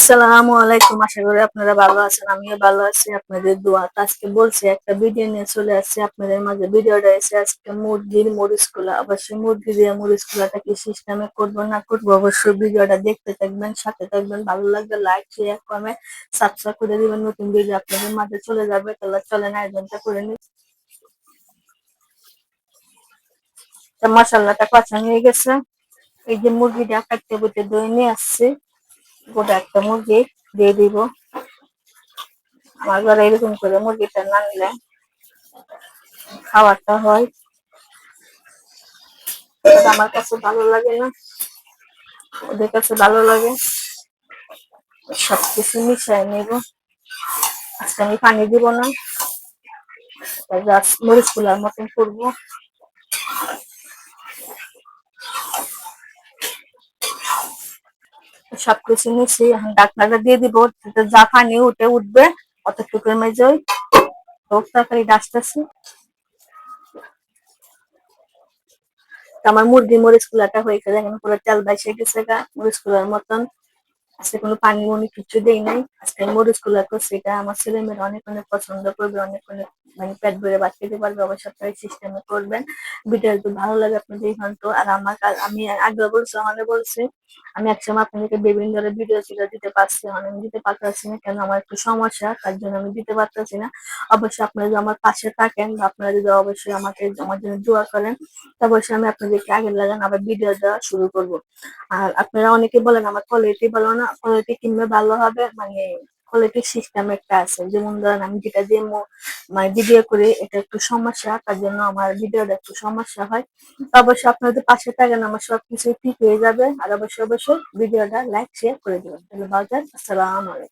আসসালামু আলাইকুম। আশা করি আপনারা ভালো আছেন। আমিও ভালো আছি আপনাদের দোয়াতে। আজকে বলছি একটা ভিডিও নিয়ে চলে আসছি আপনাদের মাঝে। ভিডিওটা এসে আজকে মুরগির মরিচ কুলা। অবশ্যই মুরগি দিয়ে মরিচ কুলাটা কি সিস্টেমে করবো না করবো অবশ্যই ভিডিওটা দেখতে থাকবেন, সাথে থাকবেন। ভালো লাগবে লাইক, শেয়ার, কমেন্ট, সাবস্ক্রাইব করে দিবেন। নতুন ভিডিও আপনাদের মাঝে চলে যাবে। তাহলে চলেন আয়োজনটা করে নিই। মশলাটা কষা হয়ে গেছে। এই যে মুরগিটা কাটতে বুটে দই নিয়ে আসছে, গোটা একটা মুরগি দিয়ে দিব। আমার ঘরে এরকম করে মুরগিটা না নিলে খাওয়াটা হয়, আমার কাছে ভালো লাগে না, ওদের কাছে ভালো লাগে। সবকিছু মিশিয়ে নেব। আজকে আমি পানি দিব না, জাস্ট মরিচ গুলার মতন করবো। সবকিছু মিশিয়ে এখন ঢাকনাটা দিয়ে দিব। যা পানি উঠবে অতটুকুর মেজে হোক তরকারি ডাসতেছি। আমার মুরগি মরিচ কুলাটা হয়ে গেছে, এখন পুরো তেল বাইসে গেছে গা মরিচ কুলার মতন। আজকে কোনো পানি মনি কিছু দেই নাই। আজকে মরিচ কুলা করছি, এটা আমার ছেলে মেয়েরা অনেক অনেক পছন্দ করবে, অনেক অনেক মানে পেট ভরে ভাত খেতে পারবে। অবশ্যই আপনারা এই সিস্টেমে করবেন। ভিডিও যদি ভালো লাগে আপনি দেখুন তো। আর আমি আগে বলছি, আমাদের বলছি আমি একসময় আপনাদেরকে বিভিন্ন ধরনের ভিডিও দিতে পারছি, আমি দিতে পারতেছি না, কেন আমার একটু সমস্যা, তার জন্য আমি দিতে পারতেছি না। অবশ্যই আপনারা যদি আমার পাশে থাকেন বা আপনারা যদি অবশ্যই আমাকে আমার জন্য দোয়া করেন, অবশ্যই আমি আপনাদেরকে আগে লাগান আবার ভিডিও দেওয়া শুরু করব। আর আপনারা অনেকে বলেন আমার কোয়ালিটি ভালো না, কোয়ালিটি কিনবে ভালো হবে, মানে কোয়ালিটির সিস্টেম একটা আছে। যেমন ধরেন আমি যেটা দিয়ে মানে ভিডিও করি এটা একটু সমস্যা, তার জন্য আমার ভিডিওটা একটু সমস্যা হয়। তো অবশ্যই আপনাদের পাশে থাকেন, আমার সবকিছু ঠিক হয়ে যাবে। আর অবশ্যই অবশ্যই ভিডিওটা লাইক শেয়ার করে দেবেন। তাহলে বাজার আসসালামু আলাইকুম।